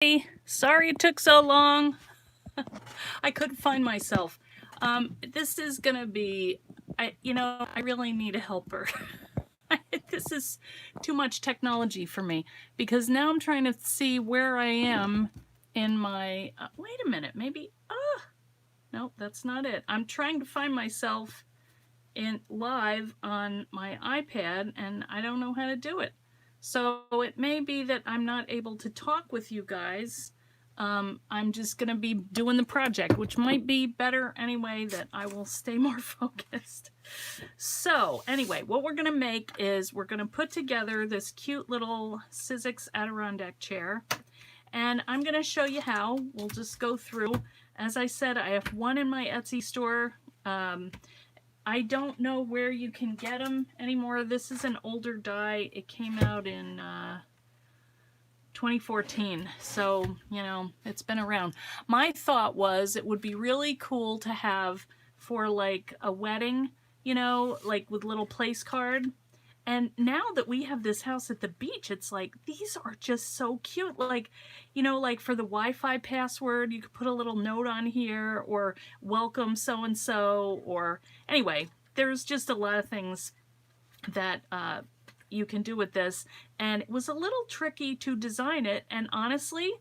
Hey, sorry it took so long. I couldn't find myself. This is gonna be, I really need a helper. This is too much technology for me because now I'm trying to see where I am in my, wait a minute, maybe, no, that's not it. I'm trying to find myself in live on my iPad and I don't know how to do it. So it may be that I'm not able to talk with you guys. I'm just going to be doing the project, which might be better anyway, that I will stay more focused. So anyway, what we're going to make is we're going to put together this cute little Sizzix Adirondack chair. And I'm going to show you how. We'll just go through. As I said, I have one in my Etsy store. I don't know where you can get them anymore. This is an older die. It came out in 2014. So, it's been around. My thought was it would be really cool to have for like a wedding, like with little place card. And now that we have this house at the beach, it's like, these are just so cute. Like, like for the Wi-Fi password, you could put a little note on here or welcome so-and-so, or anyway, there's just a lot of things that you can do with this. And it was a little tricky to design it. And honestly,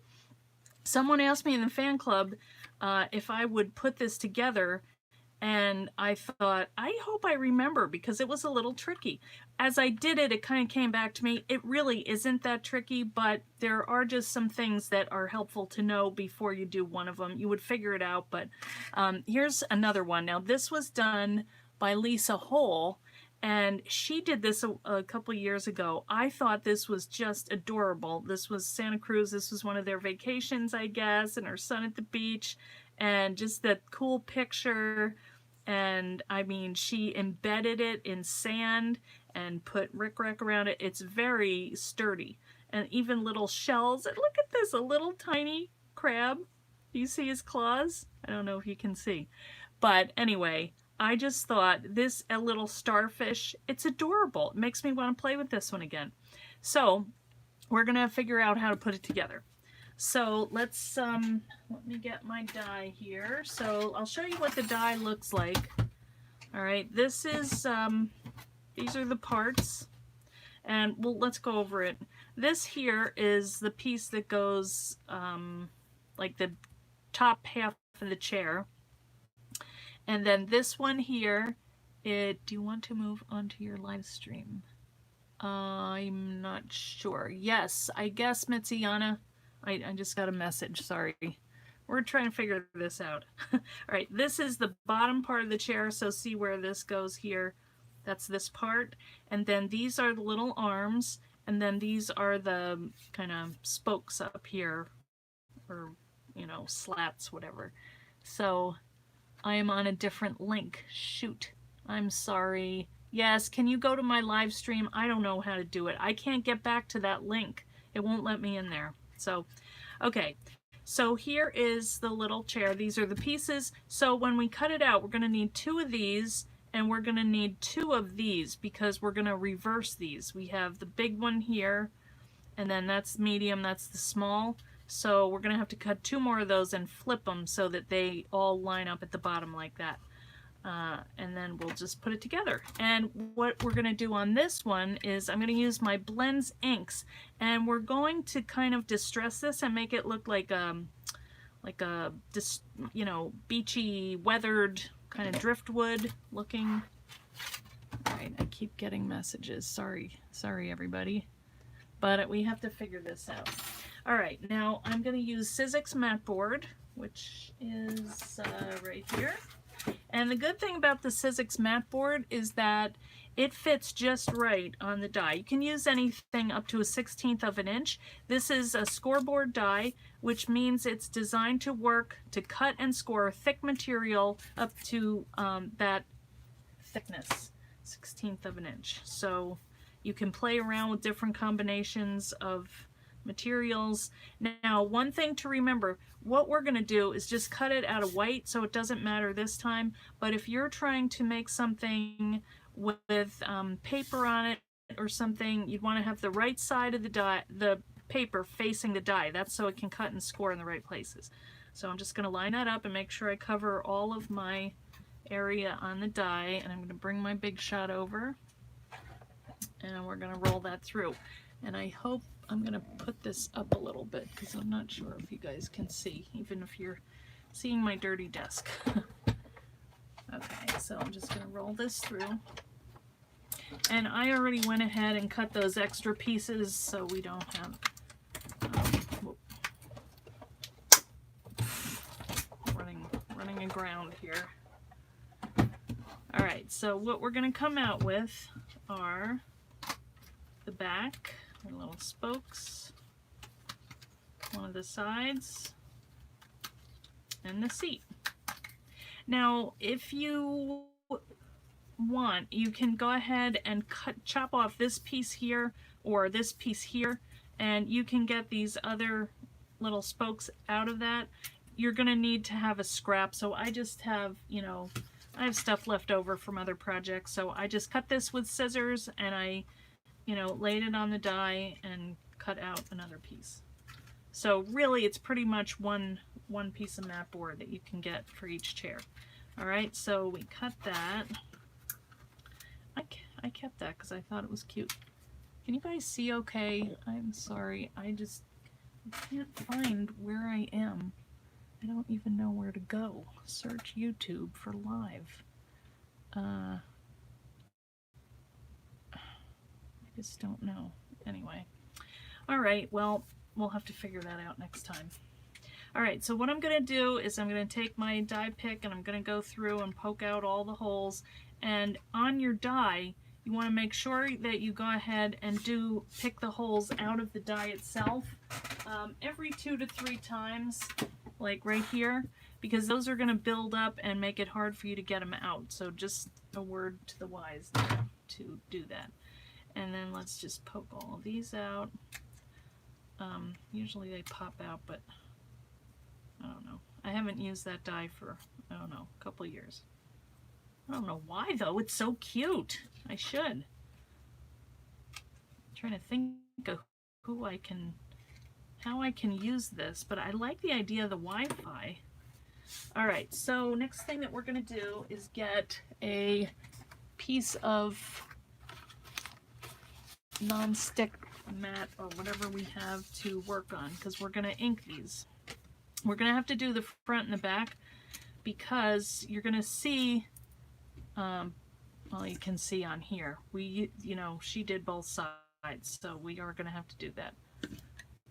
someone asked me in the fan club if I would put this together. And I thought, I hope I remember because it was a little tricky. As I did it, it kind of came back to me. It really isn't that tricky, but there are just some things that are helpful to know before you do one of them. You would figure it out, but here's another one. Now, this was done by Lisa Hole, and she did this a couple years ago. I thought this was just adorable. This was Santa Cruz. This was one of their vacations, I guess, and her son at the beach, and just that cool picture. And I mean, she embedded it in sand and put rickrack around it. It's very sturdy, and even little shells. And look at this, a little tiny crab. Do you see his claws? I don't know if you can see, but anyway, I just thought this, a little starfish, it's adorable. It makes me want to play with this one again. So we're gonna figure out how to put it together. So let's, let me get my die here. So I'll show you what the die looks like. All right, this is, these are the parts, and let's go over it. This here is the piece that goes, like the top half of the chair. And then this one here, do you want to move onto your live stream? I'm not sure. Yes, I guess, Mitziana. I just got a message, sorry. We're trying to figure this out. All right, this is the bottom part of the chair, so see where this goes here. That's this part. And then these are the little arms, and then these are the kind of spokes up here, or, slats, whatever. So I am on a different link. Shoot, I'm sorry. Yes, can you go to my live stream? I don't know how to do it. I can't get back to that link. It won't let me in there. So, okay, so here is the little chair. These are the pieces. So when we cut it out, we're going to need 2 of these, and we're going to need 2 of these because we're going to reverse these. We have the big one here, and then that's medium, that's the small. So we're going to have to cut 2 more of those and flip them so that they all line up at the bottom like that. And then we'll just put it together. And what we're going to do on this one is I'm going to use my Blends inks, and we're going to kind of distress this and make it look like a beachy, weathered kind of driftwood looking. All right, I keep getting messages. Sorry everybody, but we have to figure this out. All right, now I'm going to use Sizzix Matte Board, which is right here. And the good thing about the Sizzix Matte Board is that it fits just right on the die. You can use anything up to a 1/16 of an inch. This is a scoreboard die, which means it's designed to work to cut and score thick material up to that thickness, 1/16 of an inch. So you can play around with different combinations of materials. Now, one thing to remember, what we're going to do is just cut it out of white, so it doesn't matter this time. But if you're trying to make something with paper on it or something, you'd want to have the right side of the die, the paper facing the die. That's so it can cut and score in the right places. So I'm just going to line that up and make sure I cover all of my area on the die, and I'm going to bring my Big Shot over and we're going to roll that through. And I hope I'm going to put this up a little bit because I'm not sure if you guys can see, even if you're seeing my dirty desk. Okay, so I'm just going to roll this through. And I already went ahead and cut those extra pieces so we don't have running aground here. Alright, so what we're going to come out with are the back, our little spokes, one of the sides, and the seat. Now, if you want, you can go ahead and chop off this piece here or this piece here, and you can get these other little spokes out of that. You're going to need to have a scrap, so I just have, you know, I have stuff left over from other projects, so I just cut this with scissors and I, you know, laid it on the die and cut out another piece. So really it's pretty much one piece of mat board that you can get for each chair. Alright, so we cut that. I kept that because I thought it was cute. Can you guys see okay? I'm sorry, I can't find where I am. I don't even know where to go. Search YouTube for live. I just don't know. Anyway. Alright, well, we'll have to figure that out next time. Alright, so what I'm going to do is I'm going to take my die pick and I'm going to go through and poke out all the holes. And on your die, you want to make sure that you go ahead and pick the holes out of the die itself every 2 to 3 times, like right here, because those are going to build up and make it hard for you to get them out. So just a word to the wise there to do that. And then let's just poke all of these out. Usually they pop out, but I don't know. I haven't used that die for, I don't know, a couple years. I don't know why though, it's so cute. I should. I'm trying to think of how I can use this, but I like the idea of the Wi-Fi. Alright, so next thing that we're going to do is get a piece of non-stick mat or whatever we have to work on, because we're going to ink these. We're going to have to do the front and the back because you're going to see, well, you can see on here, you know, she did both sides, so we are going to have to do that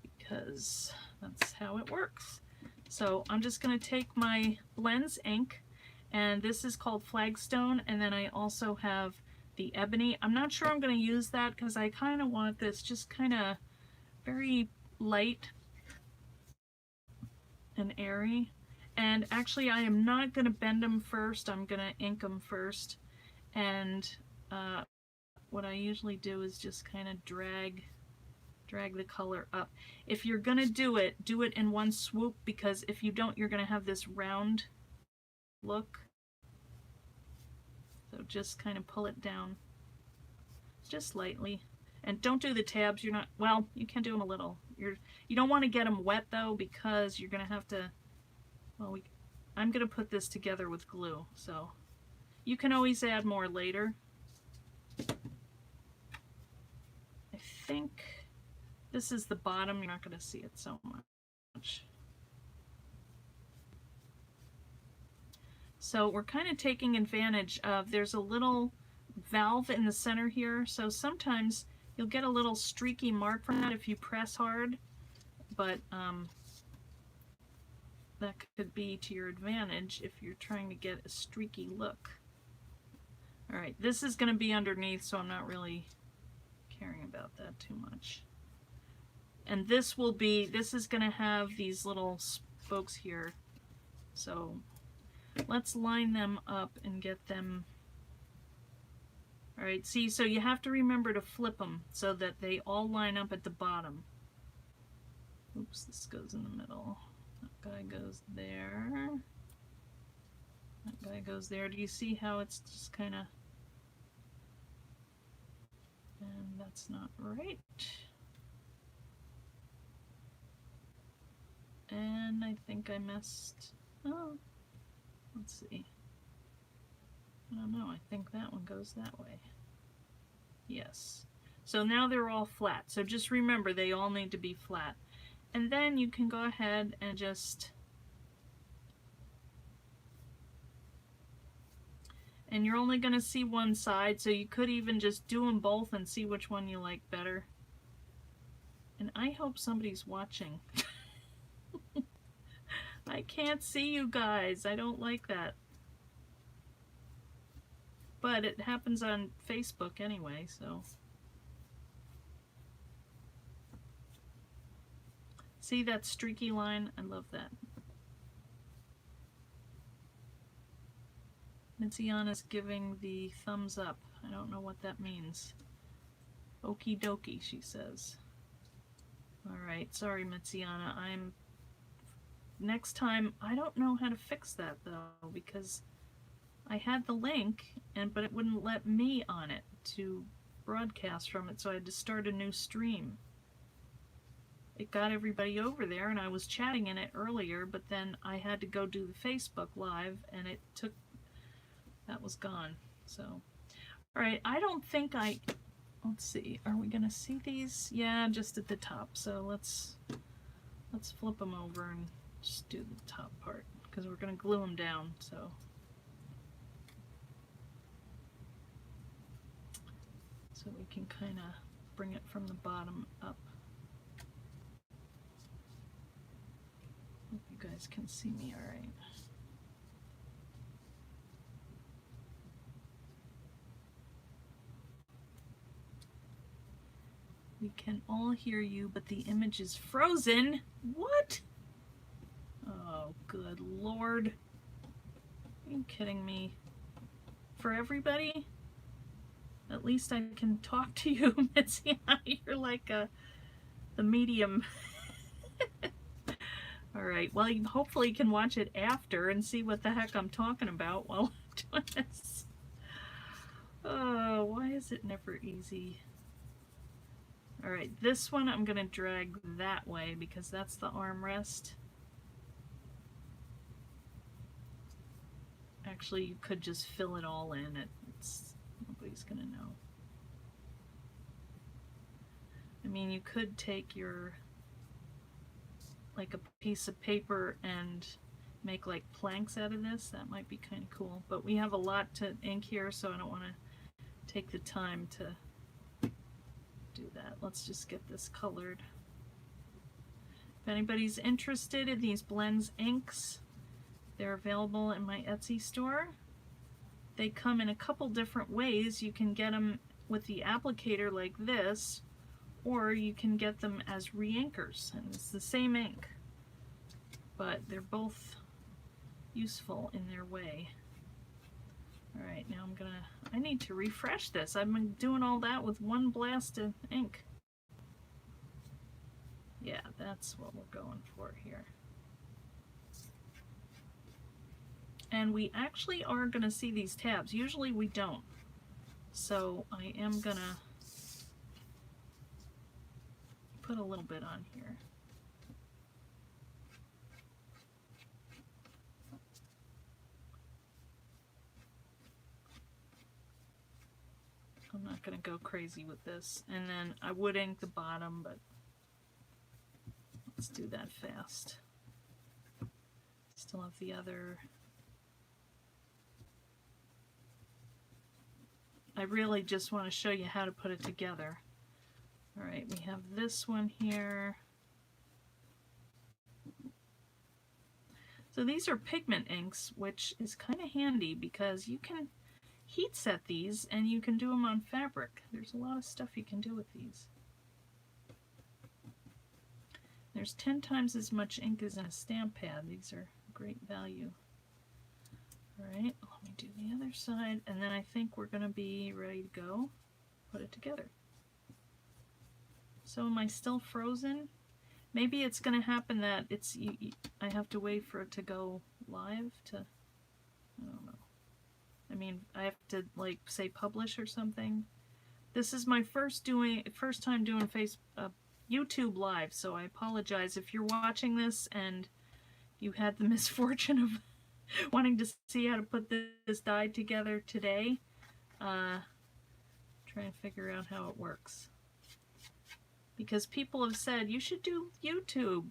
because that's how it works. So I'm just going to take my Blends ink, and this is called Flagstone, and then I also have the Ebony. I'm not sure I'm going to use that because I kind of want this just kind of very light and airy. And actually I am not going to bend them first, I'm going to ink them first. And what I usually do is just kind of drag the color up. If you're going to do it in one swoop, because if you don't, you're going to have this round look. So just kind of pull it down just lightly. And don't do the tabs. You're not, well, you can do them a little. You don't want to get them wet though, because you're going to have to, well, I'm going to put this together with glue, so you can always add more later. I think this is the bottom. You're not going to see it so much. So we're kind of taking advantage of, there's a little valve in the center here, so sometimes you'll get a little streaky mark from that if you press hard, but that could be to your advantage if you're trying to get a streaky look. Alright, this is going to be underneath, so I'm not really caring about that too much. And this is going to have these little spokes here, so let's line them up and get them. Alright, see, so you have to remember to flip them so that they all line up at the bottom. Oops, this goes in the middle. That guy goes there. That guy goes there. Do you see how it's just kind of... And that's not right. And I think I messed, oh, let's see. I don't know, I think that one goes that way. Yes. So now they're all flat. So just remember, they all need to be flat. And then you can go ahead and just, and you're only going to see one side, so you could even just do them both and see which one you like better. And I hope somebody's watching. I can't see you guys. I don't like that. But it happens on Facebook anyway, so. See that streaky line? I love that. Mitziana's giving the thumbs up. I don't know what that means. Okie dokie, she says. Alright, sorry Mitziana. Next time, I don't know how to fix that though, because I had the link, but it wouldn't let me on it to broadcast from it, so I had to start a new stream. It got everybody over there, and I was chatting in it earlier, but then I had to go do the Facebook Live, and it took, that was gone. So, alright, I don't think let's see, are we gonna see these? Yeah, just at the top, so let's flip them over and just do the top part, because we're gonna glue them down, so. So we can kind of bring it from the bottom up. Hope you guys can see me all right. We can all hear you, but the image is frozen. What? Oh, good Lord. Are you kidding me? For everybody? At least I can talk to you, Mitzi. You're like the medium. Alright, well, you hopefully can watch it after and see what the heck I'm talking about while I'm doing this. Oh, why is it never easy? Alright, this one I'm going to drag that way because that's the armrest. Actually, you could just fill it all in. Nobody's going to know. I mean, you could take like a piece of paper and make like planks out of this. That might be kind of cool. But we have a lot to ink here, so I don't want to take the time to do that. Let's just get this colored. If anybody's interested in these blends inks, they're available in my Etsy store. They come in a couple different ways. You can get them with the applicator like this, or you can get them as re-inkers, and it's the same ink, but they're both useful in their way. Alright, now I need to refresh this. I've been doing all that with one blast of ink. Yeah, that's what we're going for here. And we actually are going to see these tabs. Usually we don't. So I am going to put a little bit on here. I'm not going to go crazy with this. And then I would ink the bottom, but let's do that fast. Still have the other. I really just want to show you how to put it together. Alright, we have this one here. So these are pigment inks, which is kind of handy because you can heat set these and you can do them on fabric. There's a lot of stuff you can do with these. There's 10 times as much ink as in a stamp pad. These are great value. Alright, let me do the other side, and then I think we're going to be ready to go. Put it together. So am I still frozen? Maybe it's going to happen that I have to wait for it to go live to, I don't know. I mean, I have to like say publish or something. This is my first time doing YouTube Live, so I apologize if you're watching this and you had the misfortune of wanting to see how to put this die together today. Try and figure out how it works. Because people have said, you should do YouTube.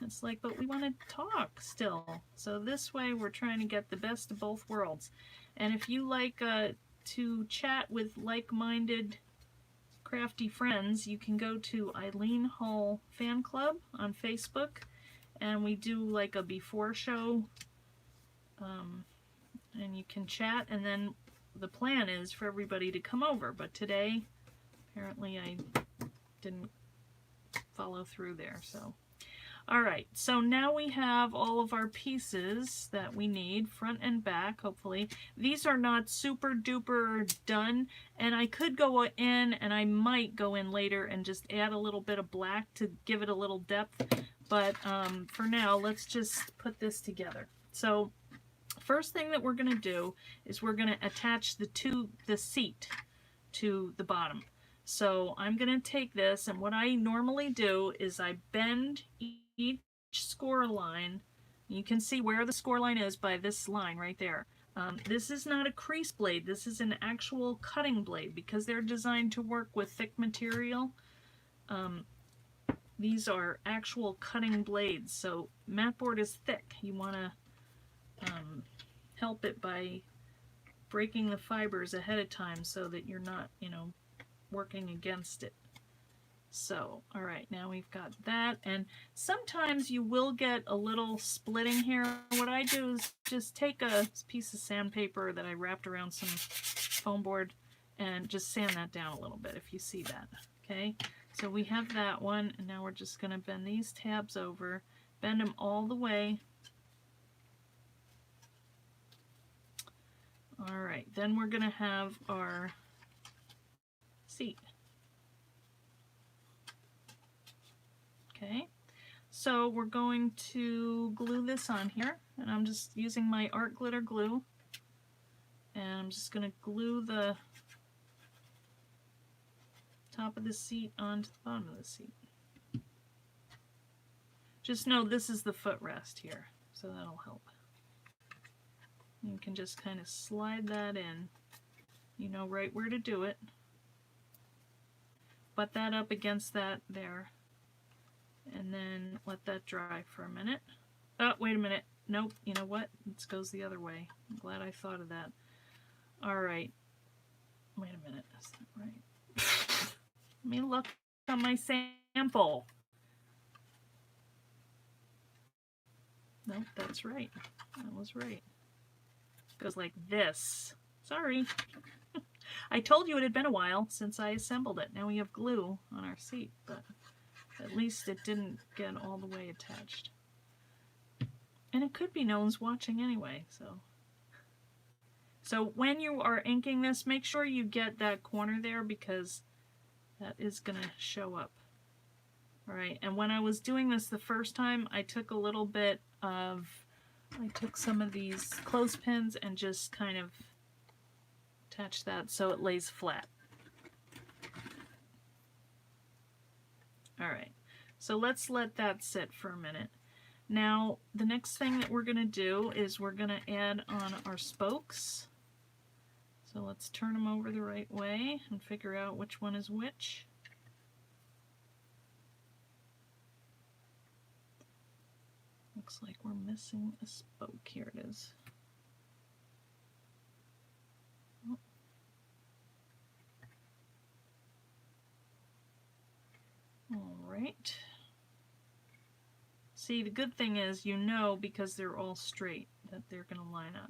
It's like, but we want to talk still. So this way we're trying to get the best of both worlds. And if you like to chat with like-minded crafty friends, you can go to Eileen Hull Fan Club on Facebook. And we do like a before show. And you can chat. And then the plan is for everybody to come over. But today, apparently I didn't follow through there. So. Alright, so now we have all of our pieces that we need, front and back, hopefully. These are not super duper done, and I could go in, and I might go in later and just add a little bit of black to give it a little depth, but for now, let's just put this together. So, first thing that we're going to do is we're going to attach the seat to the bottom. So I'm going to take this, and what I normally do is I bend each score line. You can see where the score line is by this line right there. This is not a crease blade. This is an actual cutting blade because they're designed to work with thick material. These are actual cutting blades. So mat board is thick. You want to help it by breaking the fibers ahead of time so that you're not, working against it. So, all right, now we've got that, and sometimes you will get a little splitting here. What I do is just take a piece of sandpaper that I wrapped around some foam board and just sand that down a little bit if you see that, okay? So we have that one, and now we're just going to bend these tabs over, bend them all the way. All right, then we're going to have our seat. Okay, so we're going to glue this on here, and I'm just using my art glitter glue, and I'm just going to glue the top of the seat onto the bottom of the seat. Just know this is the footrest here, so that'll help. You can just kind of slide that in. You know right where to do it. Butt that up against that there, and then let that dry for a minute. Oh, wait a minute. Nope, you know what? It goes the other way. I'm glad I thought of that. Alright. Wait a minute. Is that right? Let me look on my sample. Nope, that's right. That was right. It goes like this. Sorry. I told you it had been a while since I assembled it. Now we have glue on our seat, but at least it didn't get all the way attached. And it could be no one's watching anyway, so. So when you are inking this, make sure you get that corner there because that is going to show up. All right, and when I was doing this the first time, I took a little bit of, I took some of these clothespins and just kind of attach that so it lays flat. Alright, so let's let that sit for a minute. Now, the next thing that we're going to do is we're going to add on our spokes. So let's turn them over the right way and figure out which one is which. Looks like we're missing a spoke. Here it is. Oh. All right. See, the good thing is you know because they're all straight that they're going to line up.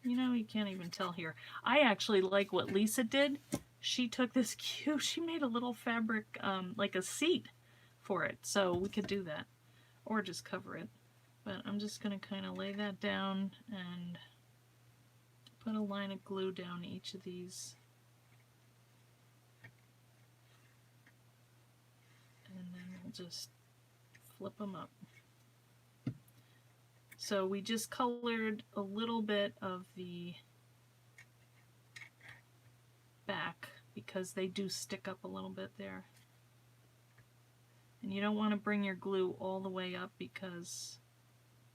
You know, you can't even tell here. I actually like what Lisa did. She took this cute, she made a little fabric, like a seat for it. So we could do that. Or just cover it. But I'm just going to kind of lay that down and put a line of glue down each of these. And then we'll just flip them up. So we just colored a little bit of the back because they do stick up a little bit there. And you don't want to bring your glue all the way up because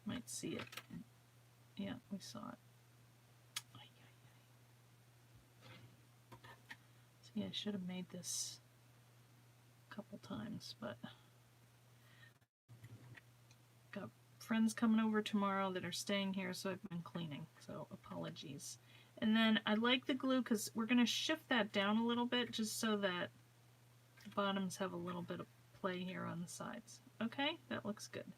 you might see it. Yeah, we saw it. See, I should have made this a couple times, but got friends coming over tomorrow that are staying here, so I've been cleaning, so apologies. And then I like the glue because we're going to shift that down a little bit just so that the bottoms have a little bit of play here on the sides. Okay, that looks good.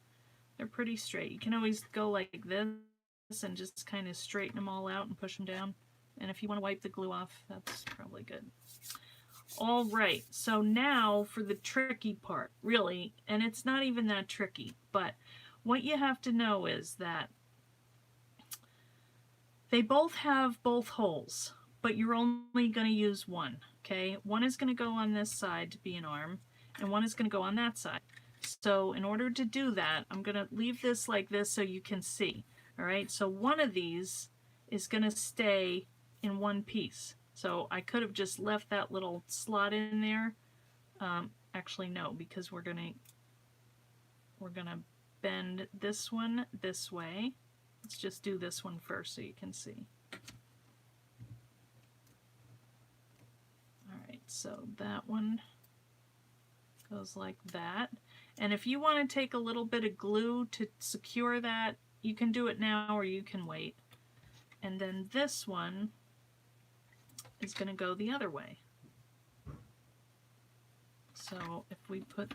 They're pretty straight. You can always go like this and just kind of straighten them all out and push them down. And if you want to wipe the glue off, that's probably good. All right, so now for the tricky part, really, and it's not even that tricky, but what you have to know is that they both have both holes, but you're only going to use one, okay? One is going to go on this side to be an arm, and one is going to go on that side. So in order to do that, I'm going to leave this like this so you can see, all right? So one of these is going to stay in one piece. So I could have just left that little slot in there. Actually, no, because we're gonna bend this one this way. Let's just do this one first so you can see. All right, so that one goes like that. And if you want to take a little bit of glue to secure that, you can do it now or you can wait. And then this one is going to go the other way. So if we put,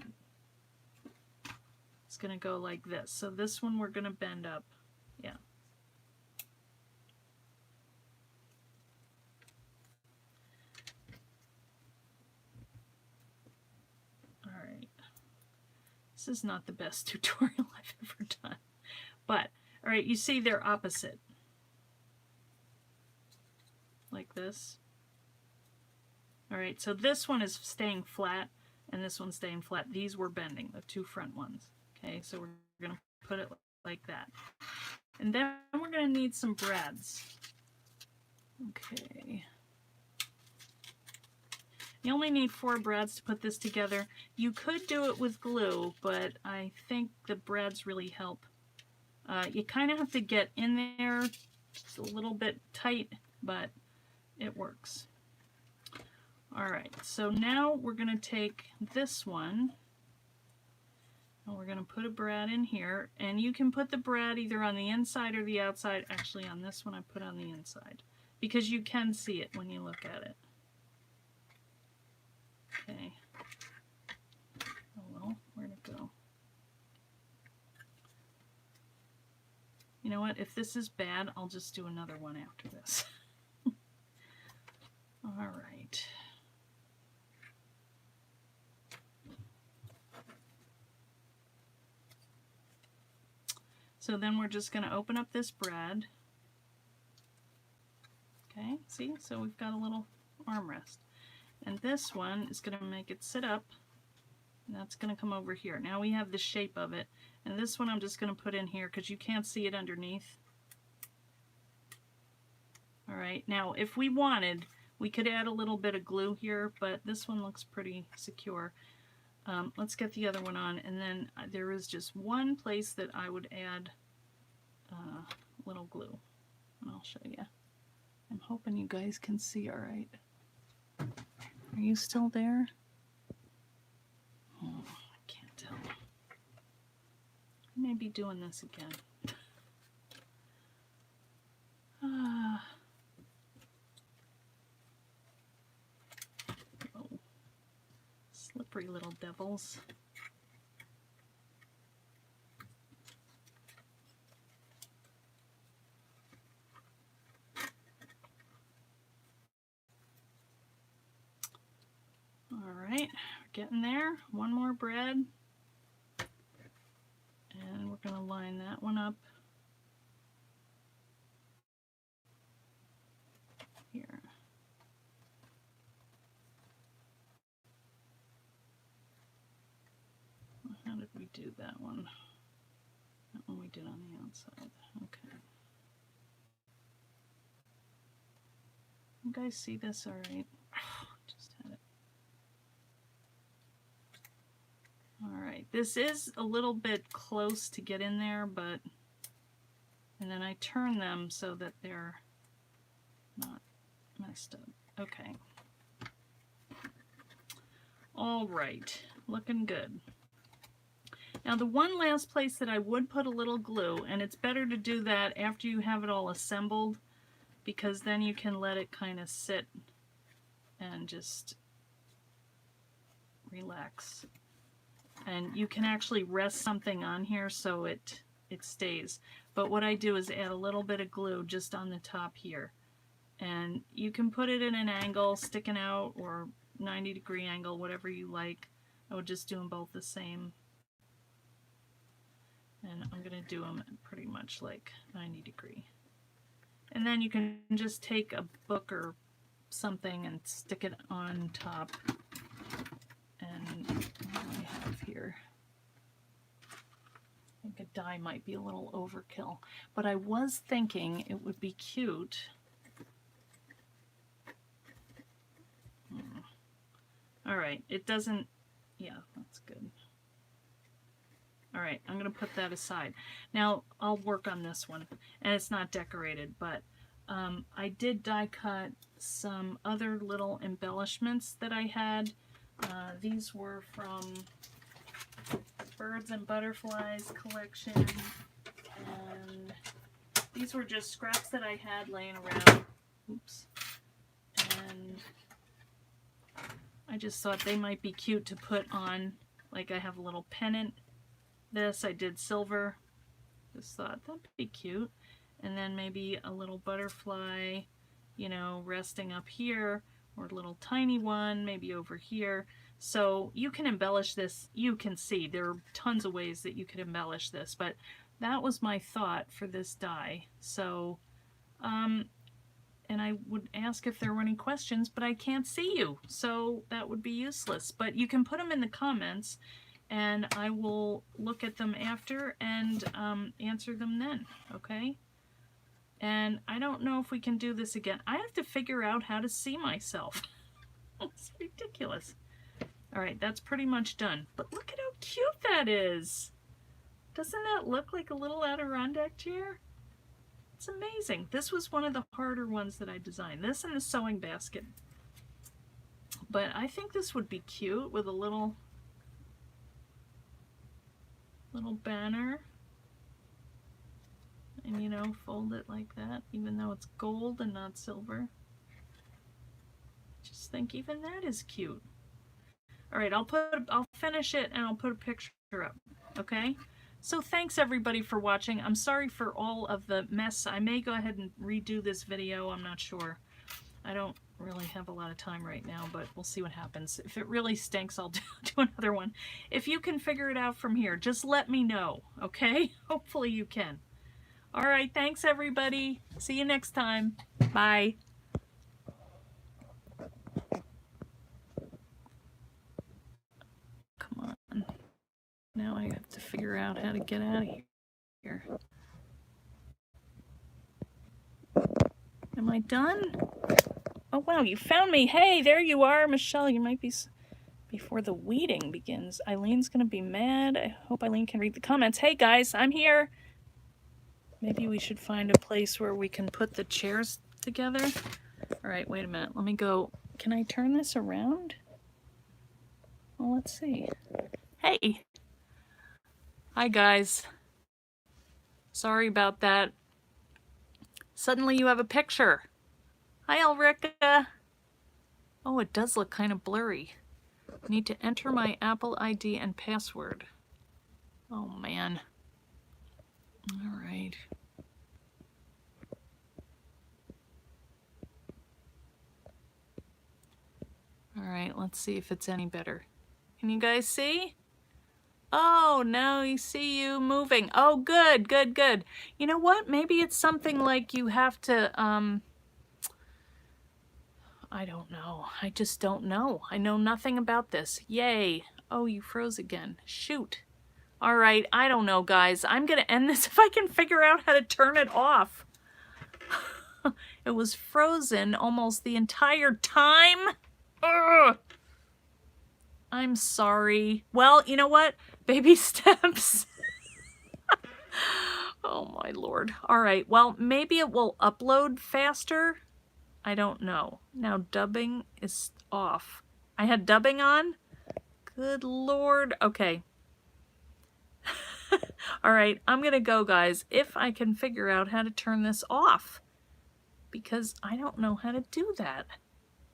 it's going to go like this. So this one we're going to bend up. Yeah. All right. This is not the best tutorial I've ever done. But, all right, you see they're opposite. Like this. All right, so this one is staying flat, and this one's staying flat. These were bending, the two front ones. Okay, so we're going to put it like that. And then we're going to need some brads. Okay. You only need 4 brads to put this together. You could do it with glue, but I think the brads really help. You kind of have to get in there. It's a little bit tight, but it works. All right, so now we're going to take this one and we're going to put a brad in here, and you can put the brad either on the inside or the outside. Actually, on this one I put on the inside because you can see it when you look at it. Okay. Oh well, where'd it go? You know what? If this is bad, I'll just do another one after this. All right. So then we're just going to open up this brad. Okay, see? So we've got a little armrest. And this one is going to make it sit up. And that's going to come over here. Now we have the shape of it. And this one I'm just going to put in here because you can't see it underneath. All right, now if we wanted, we could add a little bit of glue here, but this one looks pretty secure. Let's get the other one on, and then there is just one place that I would add a little glue, and I'll show you. I'm hoping you guys can see all right. Are you still there? Oh, I can't tell. I may be doing this again. Oh, slippery little devils. All right, we're getting there. One more brad. And we're going to line that one up here. How did we do that one? That one we did on the outside. Okay. You guys see this all right? Just had it. All right. This is a little bit close to get in there, but, and then I turn them so that they're not messed up. Okay. All right, looking good. Now the one last place that I would put a little glue, and it's better to do that after you have it all assembled, because then you can let it kind of sit and just relax. And you can actually rest something on here so it stays. But what I do is add a little bit of glue just on the top here. And you can put it in an angle sticking out or 90-degree angle, whatever you like. I would just do them both the same. And I'm going to do them pretty much like 90-degree. And then you can just take a book or something and stick it on top. And what do I have here? I think a die might be a little overkill. But I was thinking it would be cute. All right, it doesn't, yeah, that's good. All right, I'm going to put that aside. Now, I'll work on this one, and it's not decorated, but I did die cut some other little embellishments that I had. These were from Birds and Butterflies collection, and these were just scraps that I had laying around. Oops. And I just thought they might be cute to put on, like I have a little pennant. This I did silver. Just thought that'd be cute. And then maybe a little butterfly, you know, resting up here, or a little tiny one, maybe over here. So you can embellish this. You can see there are tons of ways that you could embellish this, but that was my thought for this die. So, and I would ask if there were any questions, but I can't see you, so that would be useless. But you can put them in the comments, and I will look at them after and answer them then, okay? And I don't know if we can do this again. I have to figure out how to see myself. It's ridiculous. All right, that's pretty much done. But look at how cute that is. Doesn't that look like a little Adirondack chair? It's amazing. This was one of the harder ones that I designed. This and the sewing basket. But I think this would be cute with a little banner. And, you know, fold it like that, even though it's gold and not silver. Just think even that is cute. All right, I'll finish it and I'll put a picture up, okay? So thanks everybody for watching. I'm sorry for all of the mess. I may go ahead and redo this video, I'm not sure. I don't really have a lot of time right now, but we'll see what happens. If it really stinks, I'll do another one. If you can figure it out from here, just let me know, okay? Hopefully you can. All right, thanks everybody. See you next time. Bye. Come on. Now I have to figure out how to get out of here. Am I done? Oh wow, you found me. Hey, there you are, Michelle. You might be before the weeding begins. Eileen's gonna be mad. I hope Eileen can read the comments. Hey guys, I'm here. Maybe we should find a place where we can put the chairs together. All right, wait a minute. Let me go. Can I turn this around? Well, let's see. Hey. Hi, guys. Sorry about that. Suddenly you have a picture. Hi, Ulrika. Oh, it does look kind of blurry. I need to enter my Apple ID and password. Oh, man. All right. All right, let's see if it's any better. Can you guys see? Oh, now you see you moving. Oh, good, good, good. You know what? Maybe it's something like you have to, I don't know. I just don't know. I know nothing about this. Yay. Oh, you froze again. Shoot. All right, I don't know, guys. I'm going to end this if I can figure out how to turn it off. It was frozen almost the entire time. Ugh. I'm sorry. Well, you know what? Baby steps. Oh my Lord. All right. Well, maybe it will upload faster. I don't know. Now dubbing is off. I had dubbing on. Good Lord. Okay. All right. I'm going to go, guys, if I can figure out how to turn this off, because I don't know how to do that.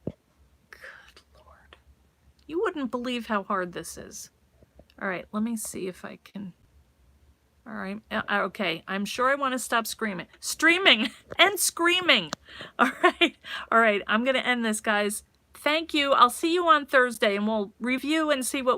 Good Lord. You wouldn't believe how hard this is. All right. Let me see if I can. All right. Okay. I'm sure I want to stop screaming. Streaming and screaming. All right. All right. I'm going to end this, guys. Thank you. I'll see you on Thursday, and we'll review and see what